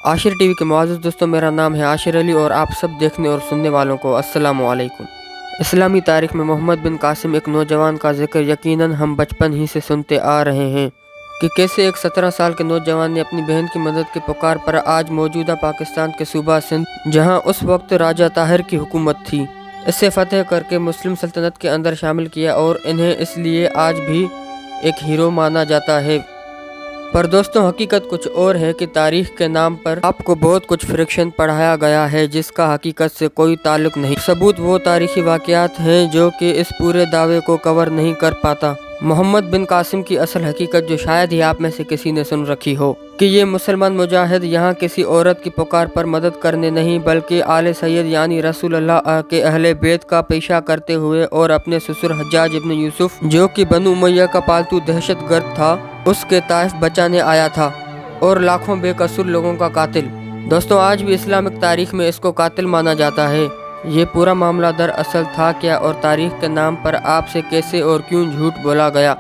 Ashir TV के मुआज़्ज़िज़ दोस्तों, मेरा नाम है आशिर अली और आप सब देखने और सुनने वालों को अस्सलामु अलैकुम। इस्लामी तारीख़ में मोहम्मद बिन कासिम एक नौजवान का जिक्र यकीनन हम बचपन ही से सुनते आ रहे हैं कि कैसे एक 17 साल के नौजवान ने अपनी बहन की मदद की पुकार पर आज मौजूदा पाकिस्तान के सूबा सिंध, जहां उस वक्त राजा ताहिर की हुकूमत थी, इसे फतह करके मुस्लिम सल्तनत के अंदर शामिल किया और इन्हें इसलिए आज भी एक हीरो माना जाता है। पर दोस्तों, हकीकत कुछ और है कि तारीख के नाम पर आपको बहुत कुछ फ्रिक्शन पढ़ाया गया है जिसका हकीकत से कोई ताल्लुक नहीं। सबूत वो तारीखी वाक़यात हैं जो कि इस पूरे दावे को कवर नहीं कर पाता। मोहम्मद बिन कासिम की असल हकीकत जो शायद ही आप में से किसी ने सुन रखी हो कि ये मुसलमान मुजाहिद यहाँ किसी औरत की पुकार पर मदद करने नहीं बल्कि आले सैयद यानी रसूल अल्लाह के अहले बैत का पेशा करते हुए और अपने ससुर हज्जाज इब्न यूसुफ जो कि बनु उमय्या का पालतू दहशतगर्द था उसके ताइफ बचाने आया था और लाखों बेकसूर लोगों का कातिल। दोस्तों, आज भी इस्लामिक तारीख में इसको कातिल माना जाता है। ये पूरा मामला दरअसल था क्या और तारीख के नाम पर आपसे कैसे और क्यों झूठ बोला गया,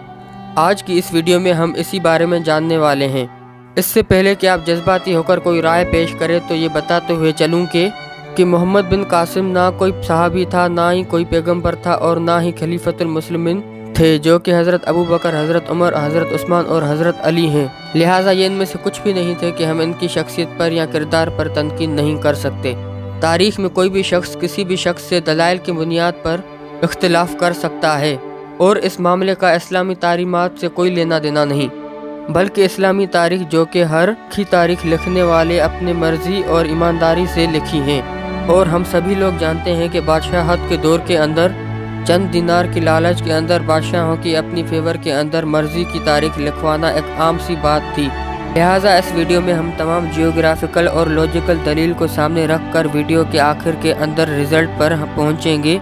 आज की इस वीडियो में हम इसी बारे में जानने वाले हैं। इससे पहले कि आप जज्बाती होकर कोई राय पेश करें तो ये बताते हुए चलूँ कि मोहम्मद बिन कासिम ना कोई सहाबी था, ना ही कोई पैगम्बर था और ना ही खलीफतुल मुस्लिमीन थे जो कि हज़रत अबू बकर, हज़रत उमर, हज़रत उस्मान और हज़रत अली हैं। लिहाजा ये इनमें से कुछ भी नहीं थे कि हम इनकी शख्सियत पर या किरदार पर तनकीद नहीं कर सकते। तारीख में कोई भी शख्स किसी भी शख्स से दलाइल की बुनियाद पर इख्तिलाफ कर सकता है और इस मामले का इस्लामी तारीमात से कोई लेना देना नहीं, बल्कि इस्लामी तारीख जो कि हर की तारीख लिखने वाले अपने मर्जी और ईमानदारी से लिखी हैं। और हम सभी लोग जानते हैं कि बादशाहत के दौर के अंदर चंद दिनार की लालच के अंदर बादशाहों की अपनी फेवर के अंदर मर्जी की तारीख लिखवाना एक आम सी बात थी। लिहाजा इस वीडियो में हम तमाम जियोग्राफिकल और लॉजिकल दलील को सामने रख कर वीडियो के आखिर के अंदर रिजल्ट पर पहुंचेंगे,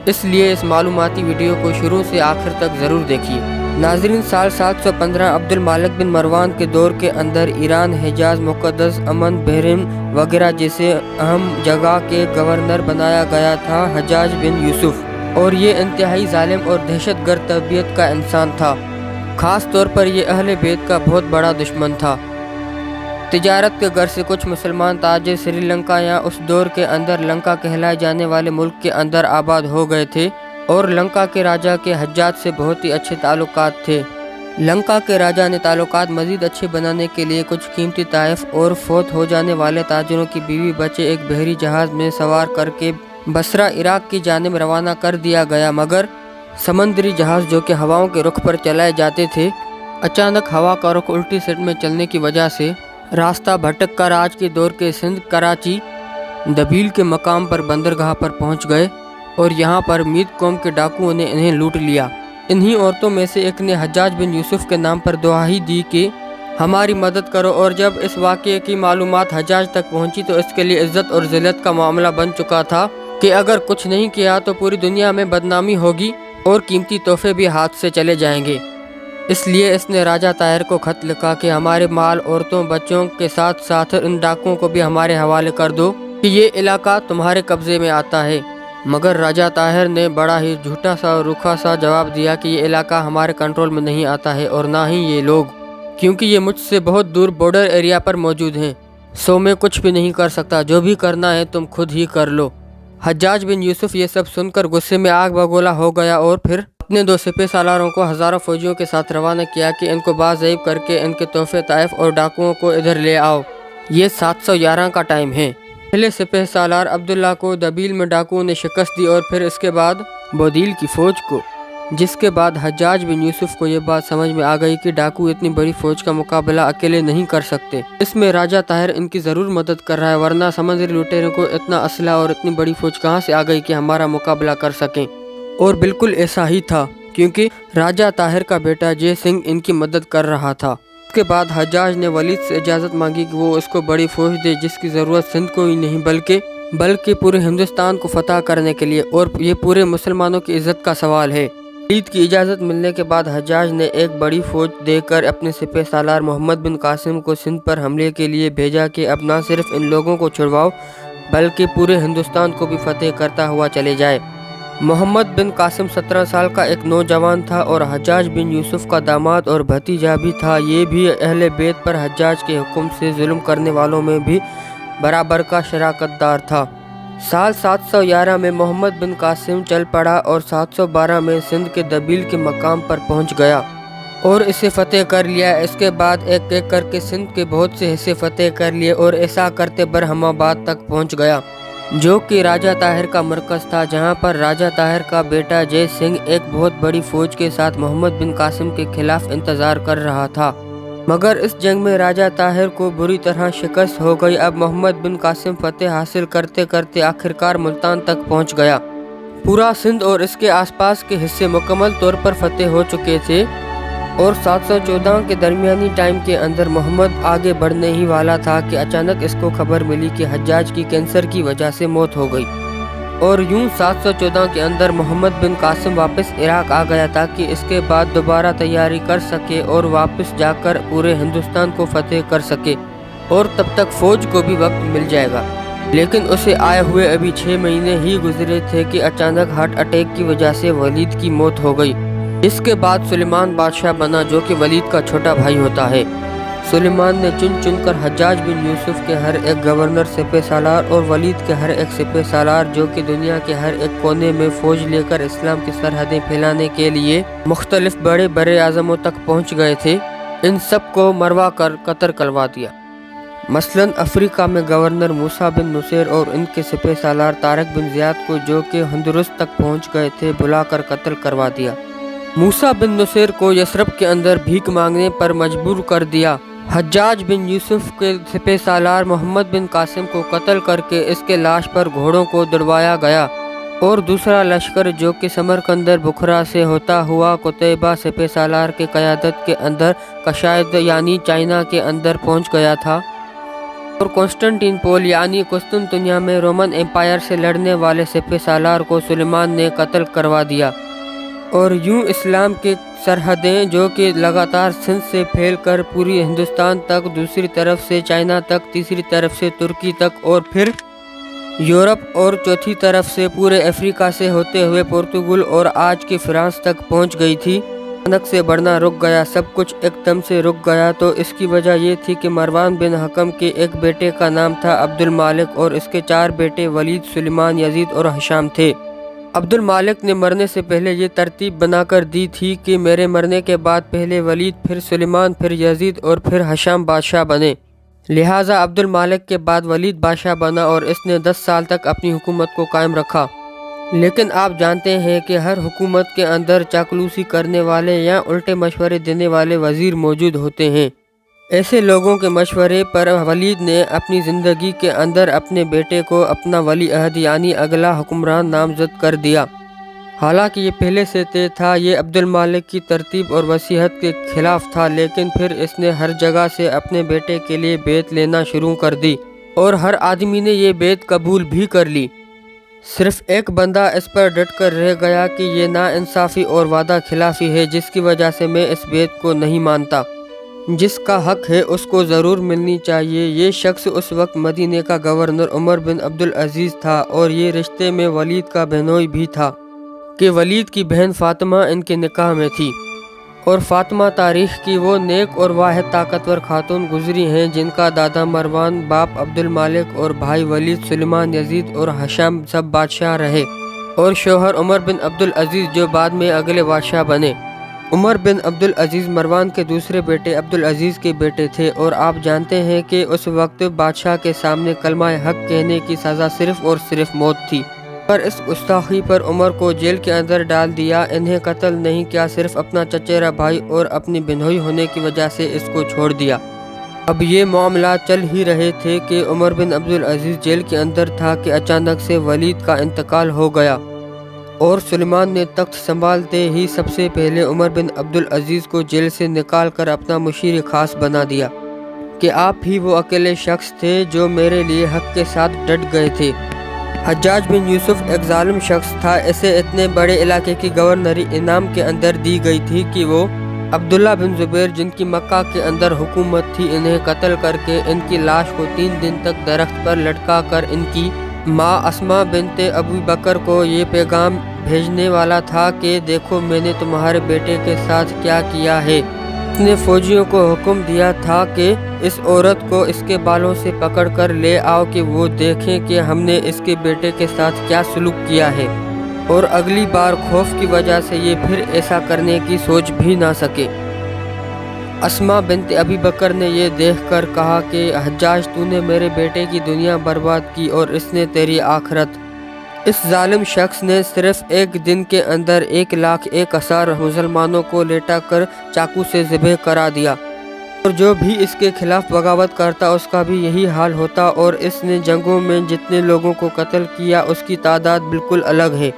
इसलिए इस मालूमाती वीडियो को शुरू से आखिर तक ज़रूर देखिए। नाज़रीन, साल 715 अब्दुल मालिक बिन मरवान के दौर के अंदर ईरान, हिजाज, मुक़द्दस, अमन, बहरीन वगैरह जैसे अहम जगह के गवर्नर बनाया गया था हज्जाज बिन यूसुफ, और ये इंतहाई जालिम और दहशतगर्द तबीयत का इंसान था। ख़ास तौर पर यह अहले बैत का बहुत बड़ा दुश्मन था। तिजारत के घर से कुछ मुसलमान ताजिर श्रीलंका या उस दौर के अंदर लंका कहलाए जाने वाले मुल्क के अंदर आबाद हो गए थे और लंका के राजा के हज्जाज से बहुत ही अच्छे ताल्लुकात थे। लंका के राजा ने ताल्लुकात मज़ीद अच्छे बनाने के लिए कुछ कीमती ताइफ और फौत हो जाने वाले ताजिरों की बीवी बच्चे एक बहरी जहाज़ में सवार करके बसरा इराक की जानिब रवाना कर दिया गया, मगर समंदरी जहाज़ जो कि हवाओं के रुख पर चलाए जाते थे, अचानक हवा का रुख उल्टी सेट में चलने की वजह से रास्ता भटक कर आज के दौर के सिंध कराची दबील के मकाम पर बंदरगाह पर पहुंच गए और यहां पर मीद कौम के डाकुओं ने इन्हें लूट लिया। इन्हीं औरतों में से एक ने हज्जाज बिन यूसुफ के नाम पर दुआही दी कि हमारी मदद करो, और जब इस वाक़े की मालूमात हज्जाज तक पहुंची तो इसके लिए इज्जत और ज़िल्लत का मामला बन चुका था कि अगर कुछ नहीं किया तो पूरी दुनिया में बदनामी होगी और कीमती तोहफे भी हाथ से चले जाएंगे। इसलिए इसने राजा ताहिर को खत लिखा कि हमारे माल, औरतों, बच्चों के साथ साथ इन डाकुओं को भी हमारे हवाले कर दो कि ये इलाका तुम्हारे कब्ज़े में आता है। मगर राजा ताहिर ने बड़ा ही झूठा सा और रूखा सा जवाब दिया कि ये इलाका हमारे कंट्रोल में नहीं आता है और ना ही ये लोग, क्योंकि ये मुझसे बहुत दूर बॉर्डर एरिया पर मौजूद हैं, सो मैं कुछ भी नहीं कर सकता। जो भी करना है तुम खुद ही कर लो। हज्जाज बिन यूसुफ ये सब सुनकर गुस्से में आग बगोला हो गया और फिर अपने 2 सिपह सालारों को हज़ारों फौजियों के साथ रवाना किया कि इनको बाज़ेब करके इनके तोहफे ताइफ और डाकुओं को इधर ले आओ। ये 711 का टाइम है। पहले सिपह सालार अब्दुल्ला को दबील में डाकुओं ने शिकस्त दी और फिर इसके बाद बोदील की फ़ौज को, जिसके बाद हज्जाज बिन यूसुफ को ये बात समझ में आ गई कि डाकू इतनी बड़ी फौज का मुकाबला अकेले नहीं कर सकते। इसमें राजा ताहिर इनकी ज़रूर मदद कर रहा है, वरना समुद्री लुटेरों को इतना असला और इतनी बड़ी फौज कहाँ से आ गई कि हमारा मुकाबला कर सकें। और बिल्कुल ऐसा ही था, क्योंकि राजा ताहिर का बेटा जय सिंह इनकी मदद कर रहा था। उसके बाद हज्जाज ने वलीद से इजाज़त मांगी कि वो उसको बड़ी फौज दे जिसकी ज़रूरत सिंध को ही नहीं बल्कि पूरे हिंदुस्तान को फतह करने के लिए, और ये पूरे मुसलमानों की इज़्ज़त का सवाल है। वलीद की इजाज़त मिलने के बाद हज्जाज ने एक बड़ी फौज देकर अपने सिपह सालार मोहम्मद बिन कासिम को सिंध पर हमले के लिए भेजा कि अब न सिर्फ इन लोगों को छुड़वाओ बल्कि पूरे हिंदुस्तान को भी फतेह करता हुआ चले जाए। मोहम्मद बिन कासिम 17 साल का एक नौजवान था और हज्जाज बिन यूसुफ का दामाद और भतीजा भी था। ये भी अहले बैत पर हज्जाज के हुक्म से जुल्म करने वालों में भी बराबर का शराकतदार था। साल 711 में मोहम्मद बिन कासिम चल पड़ा और 712 में सिंध के दबील के मकाम पर पहुंच गया और इसे फतेह कर लिया। इसके बाद एक एक करके सिंध के बहुत से हिस्से फतेह कर लिए और ऐसा करते बरहमाबाद तक पहुंच गया, जो कि राजा ताहिर का मरकज़ था, जहां पर राजा ताहिर का बेटा जय सिंह एक बहुत बड़ी फौज के साथ मोहम्मद बिन कासिम के खिलाफ इंतजार कर रहा था। मगर इस जंग में राजा ताहिर को बुरी तरह शिकस्त हो गई। अब मोहम्मद बिन कासिम फतेह हासिल करते करते आखिरकार मुल्तान तक पहुंच गया। पूरा सिंध और इसके आसपास के हिस्से मुकम्मल तौर पर फतेह हो चुके थे और 714 के दरमियानी टाइम के अंदर मोहम्मद आगे बढ़ने ही वाला था कि अचानक इसको खबर मिली कि हज्जाज की कैंसर की वजह से मौत हो गई। और यूं 714 के अंदर मोहम्मद बिन कासिम वापस इराक आ गया ताकि इसके बाद दोबारा तैयारी कर सके और वापस जाकर पूरे हिंदुस्तान को फतेह कर सके, और तब तक फौज को भी वक्त मिल जाएगा। लेकिन उसे आए हुए अभी 6 महीने ही गुजरे थे कि अचानक हार्ट अटैक की वजह से वलीद की मौत हो गई। इसके बाद सुलेमान बादशाह बना, जो कि वलीद का छोटा भाई होता है। सुलेमान ने चुन चुनकर हज्जाज बिन यूसुफ के हर एक गवर्नर सिपह सालार और वलीद के हर एक सिपह सालार, जो कि दुनिया के हर एक कोने में फौज लेकर इस्लाम की सरहदें फैलाने के लिए मुख्तलिफ बड़े बड़े आज़मों तक पहुँच गए थे, इन सब को मरवा कर कत्ल करवा दिया। मसलन अफ्रीका में गवर्नर मूसा बिन नुसैर और इनके सिपह सालार तारिक बिन ज़ियाद को, जो कि हंदुरुस तक पहुँच गए थे, बुलाकर कत्ल करवा दिया। मूसा बिन नुसैर को यसरब के अंदर भीख मांगने पर मजबूर कर दिया। हज्जाज बिन यूसुफ के सिपह सालार मोहम्मद बिन कासिम को कत्ल करके इसके लाश पर घोड़ों को दौड़वाया गया और दूसरा लश्कर, जो कि समरकंदर बुखरा से होता हुआ कुतैबा सिपह सालार के क़यादत के अंदर कशायद यानी चाइना के अंदर पहुंच गया था, और कॉन्स्टेंटिनोपल यानी कुस्तुनतुनिया में रोमन एम्पायर से लड़ने वाले सिपह सालार को सुलेमान ने कत्ल करवा दिया। और यूं इस्लाम के सरहदें, जो कि लगातार सिंध से फैलकर पूरी हिंदुस्तान तक, दूसरी तरफ से चाइना तक, तीसरी तरफ से तुर्की तक और फिर यूरोप, और चौथी तरफ से पूरे अफ्रीका से होते हुए पुर्तगाल और आज के फ्रांस तक पहुंच गई थी, अचानक से बढ़ना रुक गया। सब कुछ एकदम से रुक गया। तो इसकी वजह ये थी कि मरवान बिन हकम के एक बेटे का नाम था अब्दुल मालिक और इसके 4 बेटे वलीद, सुलेमान, यजीद और हशाम थे। अब्दुल मालिक ने मरने से पहले ये तरतीब बनाकर दी थी कि मेरे मरने के बाद पहले वलीद, फिर सुलेमान, फिर यजीद और फिर हशाम बादशाह बने। लिहाजा अब्दुल मालिक के बाद वलीद बादशाह बना और इसने 10 साल तक अपनी हुकूमत को कायम रखा। लेकिन आप जानते हैं कि हर हुकूमत के अंदर चाकलूसी करने वाले या उल्टे मशवरे देने वाले वजीर मौजूद होते हैं। ऐसे लोगों के मशवरे पर वलीद ने अपनी ज़िंदगी के अंदर अपने बेटे को अपना वली अहद यानी अगला हुक्मरान नामज़द कर दिया। हालांकि ये पहले से तय था, ये अब्दुल मालिक की तरतीब और वसीयत के खिलाफ था, लेकिन फिर इसने हर जगह से अपने बेटे के लिए बैत लेना शुरू कर दी और हर आदमी ने ये बैत कबूल भी कर ली। सिर्फ एक बंदा इस पर डट कर रह गया कि ये नाइंसाफ़ी और वादा खिलाफ़ी है, जिसकी वजह से मैं इस बैत को नहीं मानता। जिसका हक है उसको ज़रूर मिलनी चाहिए। ये शख्स उस वक्त मदीने का गवर्नर उमर बिन अब्दुल अजीज़ था और ये रिश्ते में वलीद का बहनोई भी था कि वलीद की बहन फ़ातिमा इनके निकाह में थी। और फ़ातिमा तारीख़ की वो नेक और वाहिद ताकतवर खातून गुजरी हैं जिनका दादा मरवान, बाप अब्दुल मालिक और भाई वलीद, सुलेमान, यजीद और हशाम सब बादशाह रहे, और शोहर उमर बिन अब्दुल अजीज़ जो बाद में अगले बादशाह बने। उमर बिन अब्दुल अजीज़ मरवान के दूसरे बेटे अब्दुल अजीज़ के बेटे थे और आप जानते हैं कि उस वक्त बादशाह के सामने कलमा हक कहने की सज़ा सिर्फ़ और सिर्फ मौत थी। पर इस गुस्ताखी पर उमर को जेल के अंदर डाल दिया। इन्हें कत्ल नहीं किया, सिर्फ अपना चचेरा भाई और अपनी बहनोई होने की वजह से इसको छोड़ दिया। अब ये मामला चल ही रहे थे कि उमर बिन अब्दुल अजीज़ जेल के अंदर था कि अचानक से वलीद का इंतकाल हो गया और सुलेमान ने तख्त संभालते ही सबसे पहले उमर बिन अब्दुल अजीज़ को जेल से निकाल कर अपना मुशीर खास बना दिया कि आप ही वो अकेले शख्स थे जो मेरे लिए हक के साथ डट गए थे। हज्जाज बिन यूसुफ एक जालिम शख्स था। इसे इतने बड़े इलाके की गवर्नरी इनाम के अंदर दी गई थी कि वो अब्दुल्ला बिन जुबैर, जिनकी मक्का के अंदर हुकूमत थी, इन्हें कत्ल करके इनकी लाश को 3 दिन तक दरख्त पर लटका कर इनकी माँ अस्मा बिनते अबू बकर को ये पैगाम भेजने वाला था कि देखो मैंने तुम्हारे बेटे के साथ क्या किया है। उसने फौजियों को हुक्म दिया था कि इस औरत को इसके बालों से पकड़कर ले आओ कि वो देखें कि हमने इसके बेटे के साथ क्या सलूक किया है, और अगली बार खौफ की वजह से ये फिर ऐसा करने की सोच भी ना सके। अस्मा बिनते अबी बकर ने ये देखकर कहा कि हज्जाज, तूने मेरे बेटे की दुनिया बर्बाद की और इसने तेरी आखिरत। इस जालिम शख्स ने सिर्फ एक दिन के अंदर 1,01,000 मुसलमानों को लेटा कर चाकू से ज़िबह करा दिया, और जो भी इसके खिलाफ बगावत करता उसका भी यही हाल होता। और इसने जंगों में जितने लोगों को कत्ल किया उसकी तादाद बिल्कुल अलग है।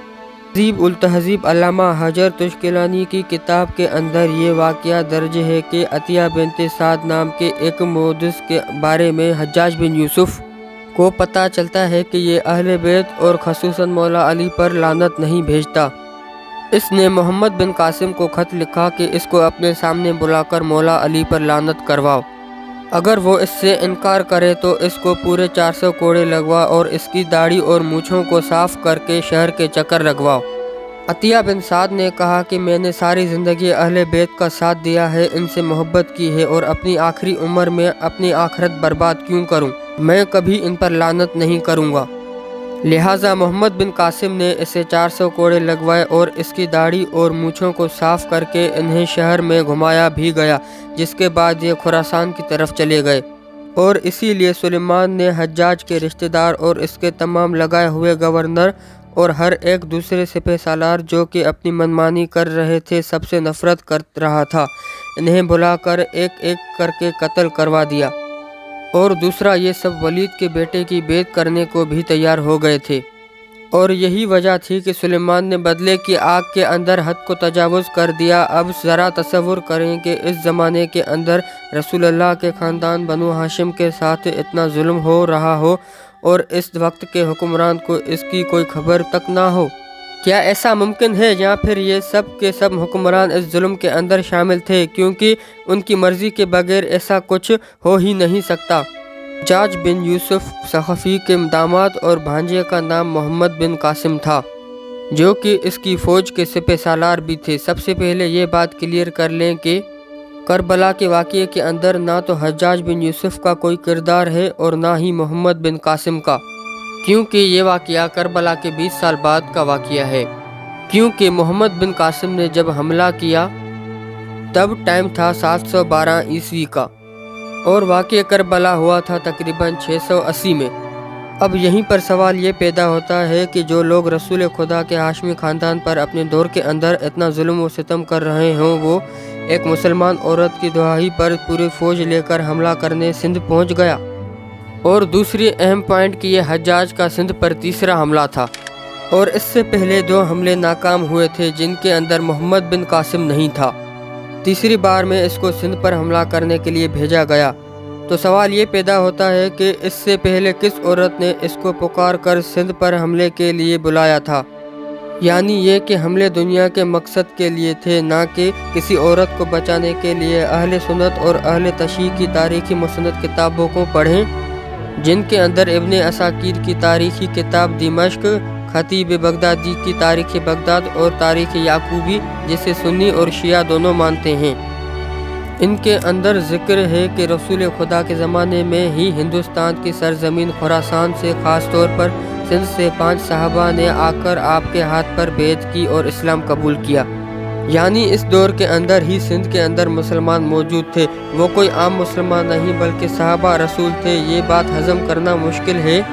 तहज़ीब उल तहज़ीब अल्लामा हजर तुश्किलानी की किताब के अंदर ये वाक़या दर्ज है कि अतिया बिनते साद नाम के एक मुहद्दिस के बारे में हज्जाज बिन यूसुफ को पता चलता है कि ये अहले बैत और ख़ुसूसन मौला अली पर लानत नहीं भेजता। इसने मोहम्मद बिन कासिम को ख़त लिखा कि इसको अपने सामने बुलाकर मौला अली पर लानत करवाओ। अगर वो इससे इनकार करे तो इसको पूरे 400 कोड़े लगवा और इसकी दाढ़ी और मूँछों को साफ़ करके शहर के चक्कर लगवाओ। अतिया बिन साद ने कहा कि मैंने सारी ज़िंदगी अहले बैत का साथ दिया है, इनसे मोहब्बत की है, और अपनी आखिरी उम्र में अपनी आखिरत बर्बाद क्यों करूं? मैं कभी इन पर लानत नहीं करूंगा। लिहाजा मोहम्मद बिन कासिम ने इसे 400 कोड़े लगवाए और इसकी दाढ़ी और मूँछों को साफ़ करके इन्हें शहर में घुमाया भी गया, जिसके बाद ये खुरासान की तरफ चले गए। और इसीलिए सुलेमान ने हज्जाज के रिश्तेदार और इसके तमाम लगाए हुए गवर्नर और हर एक दूसरे सिपह सालार जो कि अपनी मनमानी कर रहे थे सबसे नफरत कर रहा था, इन्हें बुलाकर एक एक करके कत्ल करवा दिया। और दूसरा, ये सब वलीद के बेटे की बेत करने को भी तैयार हो गए थे। और यही वजह थी कि सुलेमान ने बदले की आग के अंदर हद को तजावुज़ कर दिया। अब ज़रा तसव्वुर करें कि इस ज़माने के अंदर रसूलुल्लाह के ख़ानदान बनु हाशिम के साथ इतना जुल्म हो रहा हो और इस वक्त के हुक्मरान को इसकी कोई खबर तक ना हो। क्या ऐसा मुमकिन है? या फिर ये सब के सब हुक्मरान इस जुल्म के अंदर शामिल थे, क्योंकि उनकी मर्ज़ी के बगैर ऐसा कुछ हो ही नहीं सकता। हज्जाज बिन यूसुफ सखफ़ी के दामाद और भांजे का नाम मोहम्मद बिन कासिम था, जो कि इसकी फ़ौज के सिपह सालार भी थे। सबसे पहले ये बात क्लियर कर लें कि करबला के वाक़ये के अंदर ना तो हज्जाज बिन यूसुफ का कोई किरदार है और ना ही मोहम्मद बिन कासिम का, क्योंकि ये वाक़या करबला के 20 साल बाद का वाक़या है। क्योंकि मोहम्मद बिन कासिम ने जब हमला किया तब टाइम था 712 ईस्वी का, और वाक़या करबला हुआ था तकरीबन 680 में। अब यहीं पर सवाल ये पैदा होता है कि जो लोग रसूल खुदा के हाशमी ख़ानदान पर अपने दौर के अंदर इतना जुल्म व सितम कर रहे हों, वो एक मुसलमान औरत की दुहाई पर पूरी फ़ौज लेकर हमला करने सिंध पहुंच गया। और दूसरी अहम पॉइंट कि यह हज्जाज का सिंध पर तीसरा हमला था, और इससे पहले 2 हमले नाकाम हुए थे जिनके अंदर मोहम्मद बिन कासिम नहीं था। तीसरी बार में इसको सिंध पर हमला करने के लिए भेजा गया। तो सवाल ये पैदा होता है कि इससे पहले किस औरत ने इसको पुकार कर सिंध पर हमले के लिए बुलाया था? यानी ये कि हमले दुनिया के मकसद के लिए थे, ना कि किसी औरत को बचाने के लिए। अहले सुन्नत और अहले तशय्युई की तारीख़ी मुसन्नद किताबों को पढ़ें, जिनके अंदर इब्ने असाकिर की तारीख़ी किताब दिमश्क, खतीब बगदादी की तारीख़ बगदाद और तारीख़ याकूबी, जिसे सुन्नी और शिया दोनों मानते हैं, इनके अंदर ज़िक्र है कि रसूल खुदा के ज़माने में ही हिंदुस्तान की सरज़मीन खुरासान से ख़ास तौर पर सिंध से 5 सहाबा ने आकर आपके हाथ पर बैत की और इस्लाम कबूल किया। यानी इस दौर के अंदर ही सिंध के अंदर मुसलमान मौजूद थे। वो कोई आम मुसलमान नहीं बल्कि सहाबा रसूल थे। ये बात हज़म करना मुश्किल है।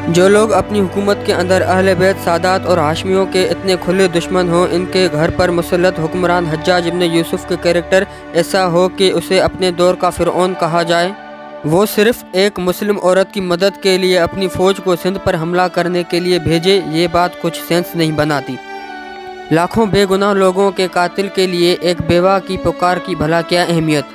जो लोग अपनी हुकूमत के अंदर अहले बैत, सादात और हाशमियों के इतने खुले दुश्मन हों, इनके घर पर मुसल्लत हुक्मरान हज्जाज इब्न यूसुफ के कैरेक्टर ऐसा हो कि उसे अपने दौर का फ़िरऔन कहा जाए, वो सिर्फ़ एक मुस्लिम औरत की मदद के लिए अपनी फ़ौज को सिंध पर हमला करने के लिए भेजे, ये बात कुछ सेंस नहीं बनाती। लाखों बेगुनाह लोगों के कातिल के लिए एक बेवा की पुकार की भला क्या अहमियत।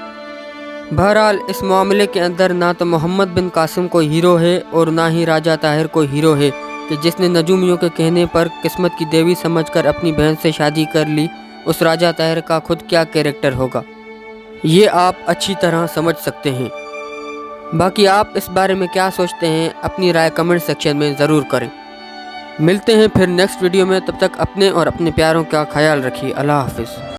बहरहाल इस मामले के अंदर ना तो मोहम्मद बिन कासिम कोई हीरो है और ना ही राजा ताहिर कोई हीरो है कि जिसने नजूमियों के कहने पर किस्मत की देवी समझकर अपनी बहन से शादी कर ली। उस राजा ताहिर का खुद क्या कैरेक्टर होगा, ये आप अच्छी तरह समझ सकते हैं। باقی آپ اس بارے میں کیا سوچتے ہیں اپنی رائے کمنٹ سیکشن میں ضرور کریں۔ ملتے ہیں پھر نیکسٹ ویڈیو میں، تب تک اپنے اور اپنے پیاروں کا خیال رکھیے۔ اللہ حافظ۔